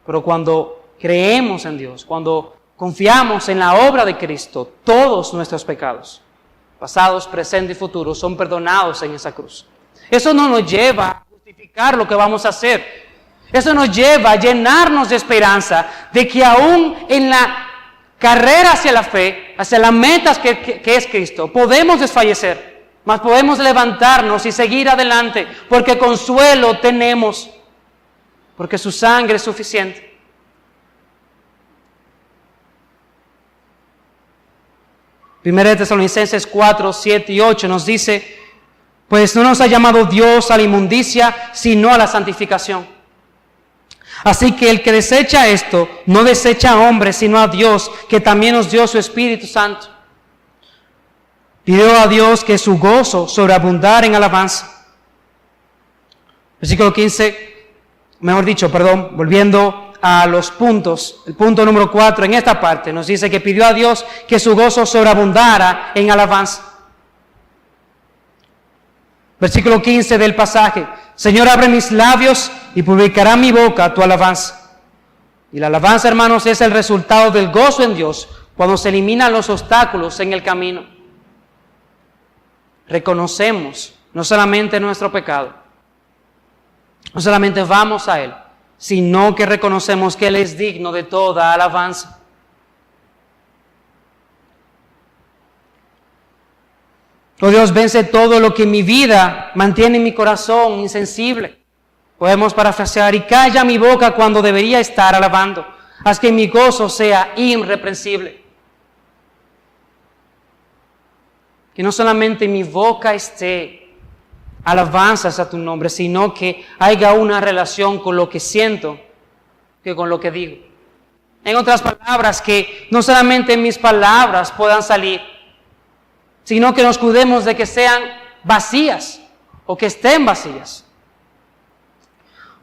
Pero cuando creemos en Dios, cuando confiamos en la obra de Cristo, todos nuestros pecados, pasados, presentes y futuros, son perdonados en esa cruz. Eso no nos lleva a justificar lo que vamos a hacer. Eso nos lleva a llenarnos de esperanza de que aún en la carrera hacia la fe, hacia las metas que es Cristo, podemos desfallecer, mas podemos levantarnos y seguir adelante, porque consuelo tenemos, porque su sangre es suficiente. Primera de Tesalonicenses 4, 7 y 8 nos dice, pues no nos ha llamado Dios a la inmundicia, sino a la santificación. Así que el que desecha esto, no desecha a hombres, sino a Dios, que también nos dio su Espíritu Santo. Pidió a Dios que su gozo sobreabundara en alabanza. Versículo 15, volviendo a los puntos, el punto número 4 en esta parte nos dice que pidió a Dios que su gozo sobreabundara en alabanza. Versículo 15 del pasaje, Señor, abre mis labios y publicará mi boca tu alabanza. Y la alabanza, hermanos, es el resultado del gozo en Dios cuando se eliminan los obstáculos en el camino. Reconocemos no solamente nuestro pecado, no solamente vamos a Él, sino que reconocemos que Él es digno de toda alabanza. Oh Dios, vence todo lo que en mi vida mantiene mi corazón insensible. Podemos parafrasear, y calla mi boca cuando debería estar alabando. Haz que mi gozo sea irreprensible. Que no solamente mi boca esté alabanzas a tu nombre, sino que haya una relación con lo que siento que con lo que digo. En otras palabras, que no solamente mis palabras puedan salir, sino que nos cuidemos de que sean vacías o que estén vacías.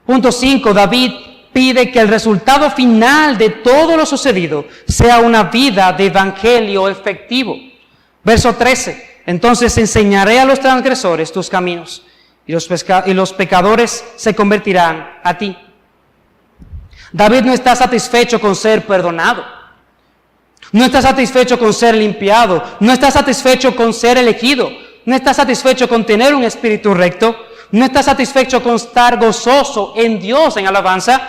Punto 5, David pide que el resultado final de todo lo sucedido sea una vida de evangelio efectivo. Verso 13, entonces enseñaré a los transgresores tus caminos y los pecadores se convertirán a ti. David no está satisfecho con ser perdonado. No está satisfecho con ser limpiado, no está satisfecho con ser elegido, no está satisfecho con tener un espíritu recto, no está satisfecho con estar gozoso en Dios en alabanza,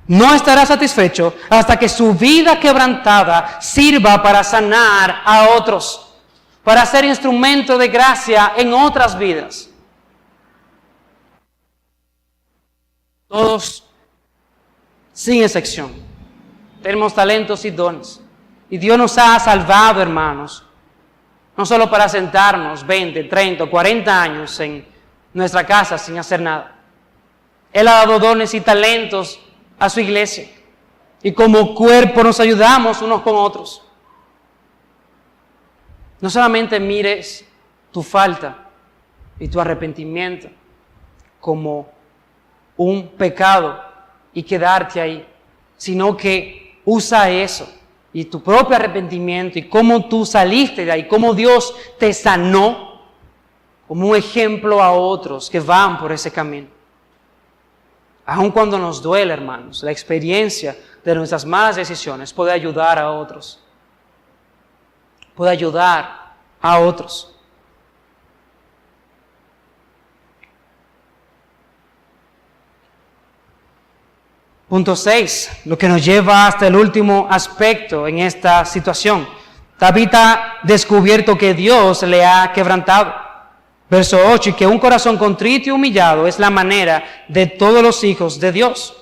No estará satisfecho hasta que su vida quebrantada sirva para sanar a otros, para ser instrumento de gracia en otras vidas. Todos, sin excepción, tenemos talentos y dones. Y Dios nos ha salvado, hermanos, no solo para sentarnos 20, 30, 40 años en nuestra casa sin hacer nada. Él ha dado dones y talentos a su iglesia. Y como cuerpo nos ayudamos unos con otros. No solamente mires tu falta y tu arrepentimiento como un pecado y quedarte ahí, sino que usa eso y tu propio arrepentimiento y cómo tú saliste de ahí, cómo Dios te sanó, como un ejemplo a otros que van por ese camino. Aun cuando nos duele, hermanos, la experiencia de nuestras malas decisiones puede ayudar a otros. Puede ayudar a otros. Punto 6, lo que nos lleva hasta el último aspecto en esta situación. David ha descubierto que Dios le ha quebrantado. Verso 8, y que un corazón contrito y humillado es la manera de todos los hijos de Dios.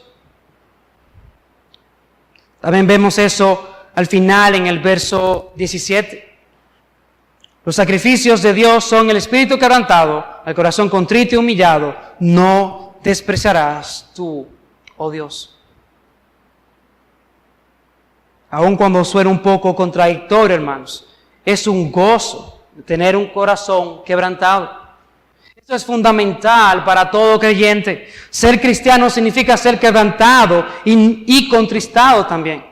También vemos eso al final en el verso 17. Los sacrificios de Dios son el espíritu quebrantado, el corazón contrito y humillado. No despreciarás tú, oh Dios. Aun cuando suena un poco contradictorio, hermanos, es un gozo tener un corazón quebrantado. Esto es fundamental para todo creyente. Ser cristiano significa ser quebrantado y contristado también.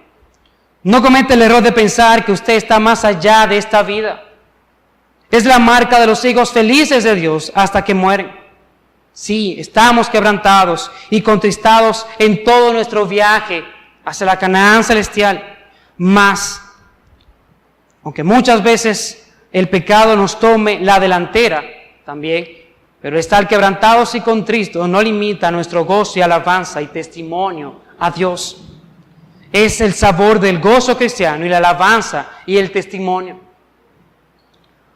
No comete el error de pensar que usted está más allá de esta vida. Es la marca de los hijos felices de Dios hasta que mueren. Sí, estamos quebrantados y contristados en todo nuestro viaje hacia la Canaán celestial. Mas, aunque muchas veces el pecado nos tome la delantera también, pero estar quebrantados y contristos no limita nuestro gozo y alabanza y testimonio a Dios. Es el sabor del gozo cristiano y la alabanza y el testimonio.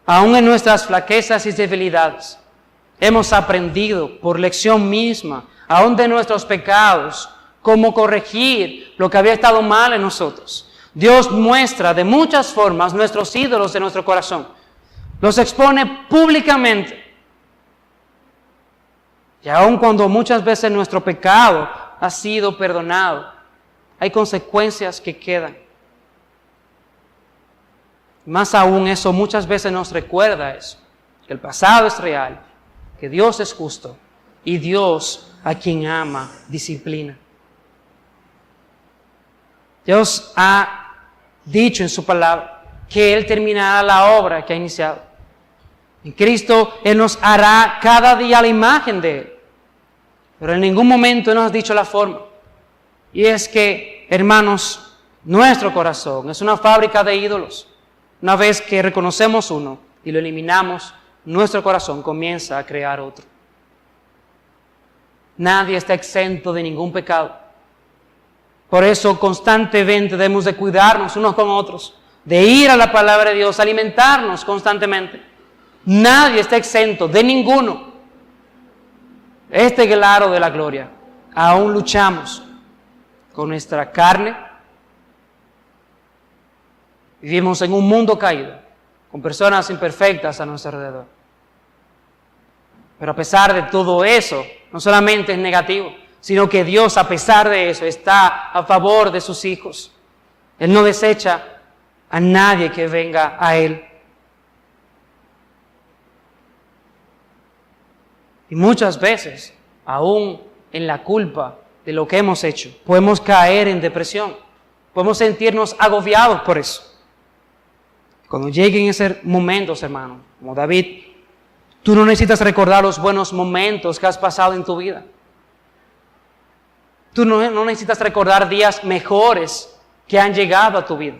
Aún en nuestras flaquezas y debilidades, hemos aprendido por lección misma, aún de nuestros pecados, cómo corregir lo que había estado mal en nosotros. Dios muestra de muchas formas nuestros ídolos de nuestro corazón. Los expone públicamente. Y aun cuando muchas veces nuestro pecado ha sido perdonado, hay consecuencias que quedan. Más aún eso muchas veces nos recuerda eso, que el pasado es real, que Dios es justo y Dios a quien ama disciplina. Dios ha dicho en su palabra que Él terminará la obra que ha iniciado. En Cristo Él nos hará cada día la imagen de Él. Pero en ningún momento nos ha dicho la forma. Y es que, hermanos, nuestro corazón es una fábrica de ídolos. Una vez que reconocemos uno y lo eliminamos, nuestro corazón comienza a crear otro. Nadie está exento de ningún pecado. Por eso constantemente debemos de cuidarnos unos con otros, de ir a la palabra de Dios, alimentarnos constantemente. Nadie está exento de ninguno. Este es el aro de la gloria. Aún luchamos con nuestra carne. Vivimos en un mundo caído, con personas imperfectas a nuestro alrededor. Pero a pesar de todo eso, no solamente es negativo, sino que Dios, a pesar de eso, está a favor de sus hijos. Él no desecha a nadie que venga a Él. Y muchas veces, aún en la culpa de lo que hemos hecho, podemos caer en depresión. Podemos sentirnos agobiados por eso. Cuando lleguen esos momentos, hermano, como David, tú no necesitas recordar los buenos momentos que has pasado en tu vida. Tú no necesitas recordar días mejores que han llegado a tu vida.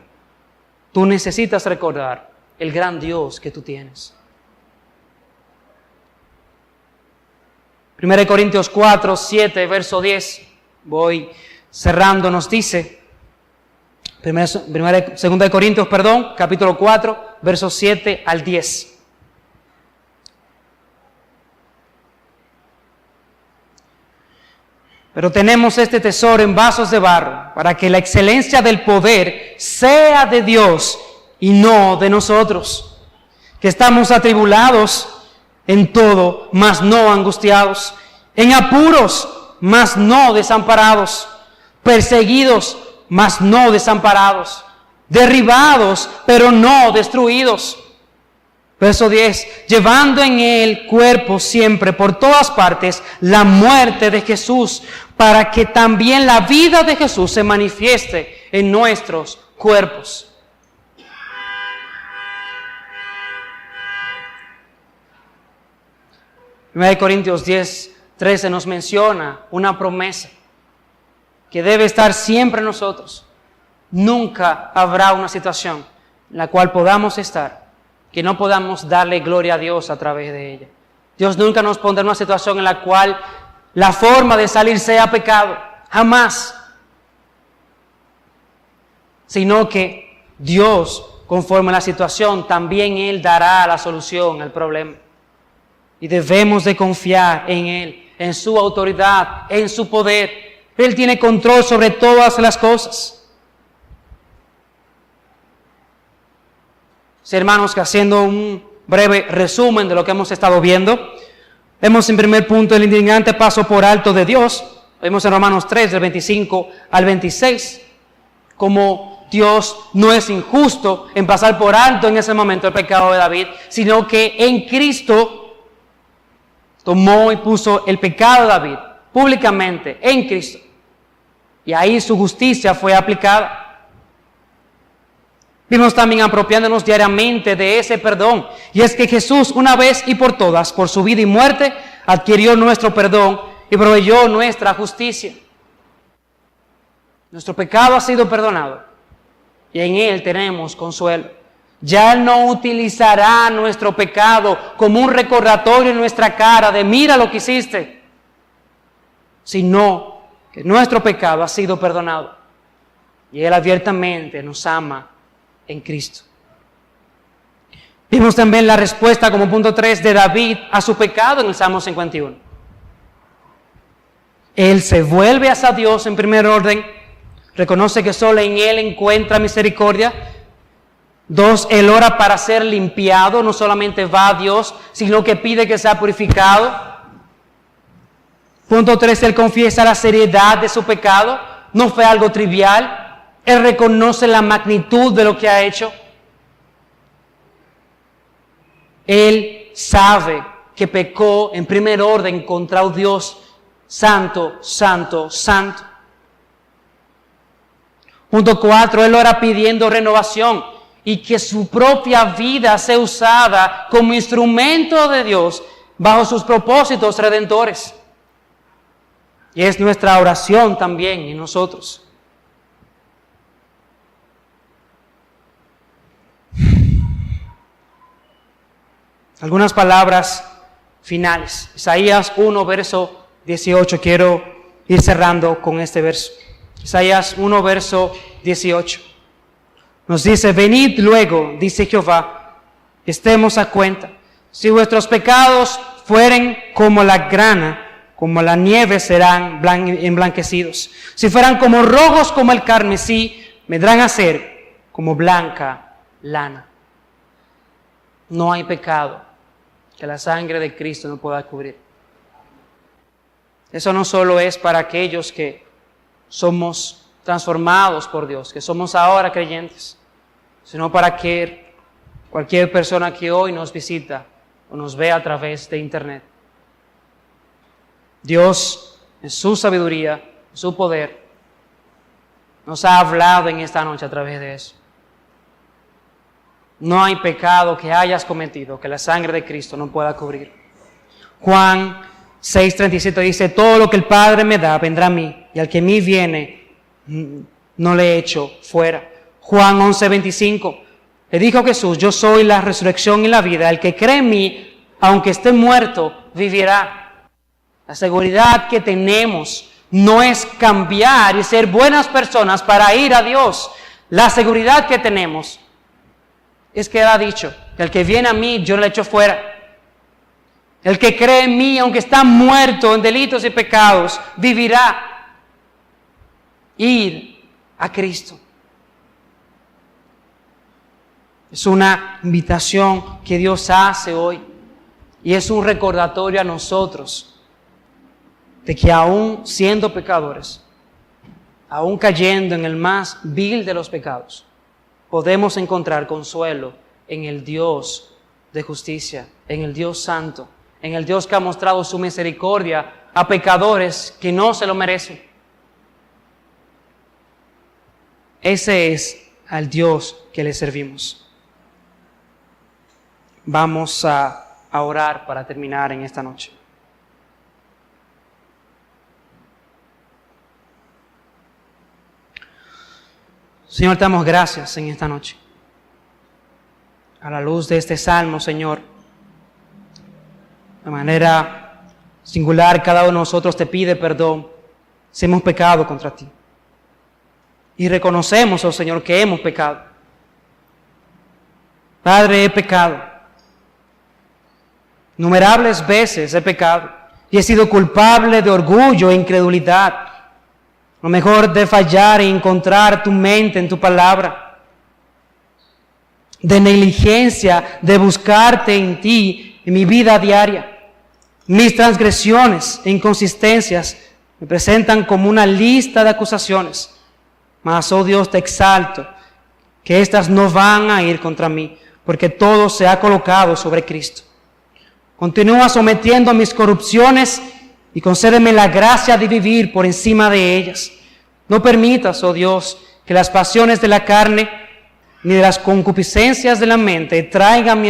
Tú necesitas recordar el gran Dios que tú tienes. 1 Corintios 4, 7, verso 10. Voy cerrando, nos dice, 2 de Corintios, capítulo 4, versos 7 al 10. Pero tenemos este tesoro en vasos de barro, para que la excelencia del poder sea de Dios y no de nosotros, que estamos atribulados en todo, mas no angustiados, en apuros, mas no desamparados, perseguidos, mas no desamparados, derribados, pero no destruidos. Verso 10, llevando en el cuerpo siempre, por todas partes, la muerte de Jesús, para que también la vida de Jesús se manifieste en nuestros cuerpos. En Corintios 10, 13 nos menciona una promesa que debe estar siempre en nosotros. Nunca habrá una situación en la cual podamos estar que no podamos darle gloria a Dios a través de ella. Dios nunca nos pondrá en una situación en la cual la forma de salir sea pecado, jamás. Sino que Dios, conforme a la situación, también Él dará la solución al problema. Y debemos de confiar en Él, en su autoridad, en su poder. Él tiene control sobre todas las cosas. Sí, hermanos, que haciendo un breve resumen de lo que hemos estado viendo, vemos en primer punto el indignante paso por alto de Dios. Vemos en Romanos 3, del 25 al 26, como Dios no es injusto en pasar por alto en ese momento el pecado de David, sino que en Cristo tomó y puso el pecado de David públicamente en Cristo. Y ahí su justicia fue aplicada. Vimos también apropiándonos diariamente de ese perdón. Y es que Jesús, una vez y por todas, por su vida y muerte, adquirió nuestro perdón y proveyó nuestra justicia. Nuestro pecado ha sido perdonado y en Él tenemos consuelo. Ya Él no utilizará nuestro pecado como un recordatorio en nuestra cara de mira lo que hiciste, sino que nuestro pecado ha sido perdonado y Él abiertamente nos ama en Cristo. Vimos también la respuesta como punto 3 de David a su pecado en el Salmo 51. Él se vuelve hacia Dios en primer orden, reconoce que solo en Él encuentra misericordia. 2, Él ora para ser limpiado, no solamente va a Dios, sino que pide que sea purificado. Punto 3, Él confiesa la seriedad de su pecado, no fue algo trivial. Él reconoce la magnitud de lo que ha hecho. Él sabe que pecó en primer orden contra un Dios santo, santo, santo. Punto 4, Él ora pidiendo renovación y que su propia vida sea usada como instrumento de Dios bajo sus propósitos redentores. Y es nuestra oración también en nosotros. Algunas palabras finales. Isaías 1, verso 18. Quiero ir cerrando con este verso. Isaías 1, verso 18. Nos dice, venid luego, dice Jehová, estemos a cuenta. Si vuestros pecados fueren como la grana, como la nieve serán emblanquecidos. Si fueran como rojos como el carmesí, vendrán a ser como blanca lana. No hay pecado que la sangre de Cristo no pueda cubrir. Eso no solo es para aquellos que somos transformados por Dios, que somos ahora creyentes, sino para que cualquier persona que hoy nos visita o nos ve a través de internet. Dios, en su sabiduría, en su poder, nos ha hablado en esta noche a través de eso. No hay pecado que hayas cometido que la sangre de Cristo no pueda cubrir. Juan 6:37 dice, todo lo que el Padre me da vendrá a mí, y al que a mí viene no le echo fuera. Juan 11:25 le dijo Jesús, yo soy la resurrección y la vida, el que cree en mí, aunque esté muerto, vivirá. La seguridad que tenemos no es cambiar y ser buenas personas para ir a Dios. La seguridad que tenemos es que Él ha dicho que el que viene a mí, yo no le echo fuera. El que cree en mí, aunque está muerto en delitos y pecados, vivirá. Ir a Cristo. Es una invitación que Dios hace hoy y es un recordatorio a nosotros de que aún siendo pecadores, aún cayendo en el más vil de los pecados, podemos encontrar consuelo en el Dios de justicia, en el Dios santo, en el Dios que ha mostrado su misericordia a pecadores que no se lo merecen. Ese es al Dios que le servimos. Vamos a orar para terminar en esta noche. Señor, te damos gracias en esta noche. A la luz de este salmo, Señor, de manera singular, cada uno de nosotros te pide perdón si hemos pecado contra ti. Y reconocemos, oh Señor, que hemos pecado. Padre, he pecado. Innumerables veces he pecado y he sido culpable de orgullo e incredulidad. Lo mejor de fallar e encontrar tu mente en tu palabra. De negligencia, de buscarte en ti, en mi vida diaria. Mis transgresiones e inconsistencias me presentan como una lista de acusaciones. Mas, oh Dios, te exalto, que éstas no van a ir contra mí, porque todo se ha colocado sobre Cristo. Continúa sometiendo mis corrupciones y concédeme la gracia de vivir por encima de ellas. No permitas, oh Dios, que las pasiones de la carne ni de las concupiscencias de la mente traigan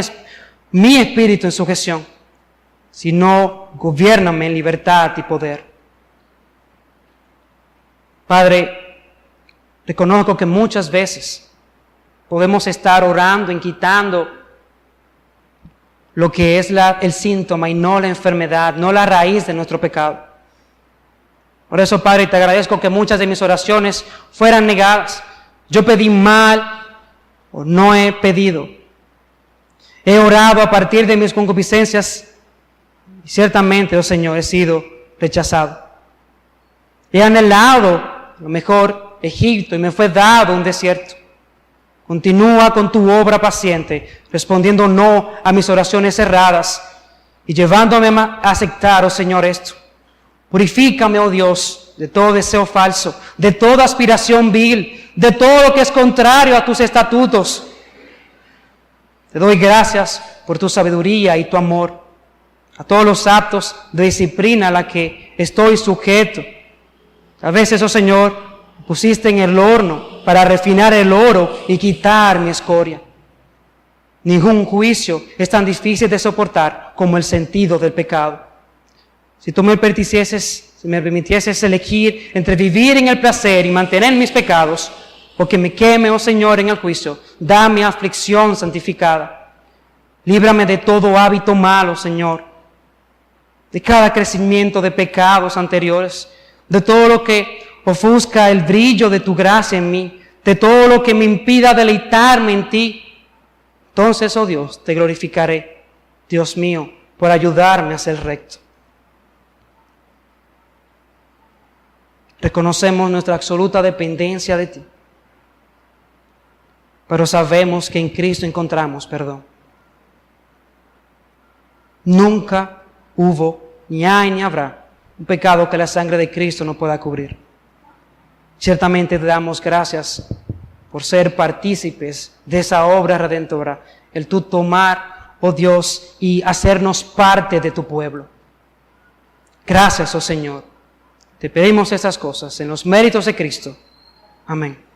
mi espíritu en sujeción, sino gobiérname en libertad y poder. Padre, reconozco que muchas veces podemos estar orando y quitando lo que es el síntoma y no la enfermedad, no la raíz de nuestro pecado. Por eso, Padre, te agradezco que muchas de mis oraciones fueran negadas. Yo pedí mal o no he pedido. He orado a partir de mis concupiscencias y ciertamente, oh Señor, he sido rechazado. He anhelado lo mejor Egipto y me fue dado un desierto. Continúa con tu obra paciente, respondiendo no a mis oraciones erradas y llevándome a aceptar, oh Señor, esto. Purifícame, oh Dios, de todo deseo falso, de toda aspiración vil, de todo lo que es contrario a tus estatutos. Te doy gracias por tu sabiduría y tu amor, a todos los actos de disciplina a la que estoy sujeto. A veces, oh Señor, pusiste en el horno para refinar el oro y quitar mi escoria. Ningún juicio es tan difícil de soportar como el sentido del pecado. Si tú me permitieses elegir entre vivir en el placer y mantener mis pecados, o que me queme, oh Señor, en el juicio, dame aflicción santificada. Líbrame de todo hábito malo, Señor, de cada crecimiento de pecados anteriores, de todo lo que ofusca el brillo de tu gracia en mí, de todo lo que me impida deleitarme en ti. Entonces, oh Dios, te glorificaré, Dios mío, por ayudarme a ser recto. Reconocemos nuestra absoluta dependencia de ti, pero sabemos que en Cristo encontramos perdón. Nunca hubo, ni hay, ni habrá un pecado que la sangre de Cristo no pueda cubrir. Ciertamente te damos gracias por ser partícipes de esa obra redentora, el tú tomar, oh Dios, y hacernos parte de tu pueblo. Gracias, oh Señor. Te pedimos estas cosas en los méritos de Cristo. Amén.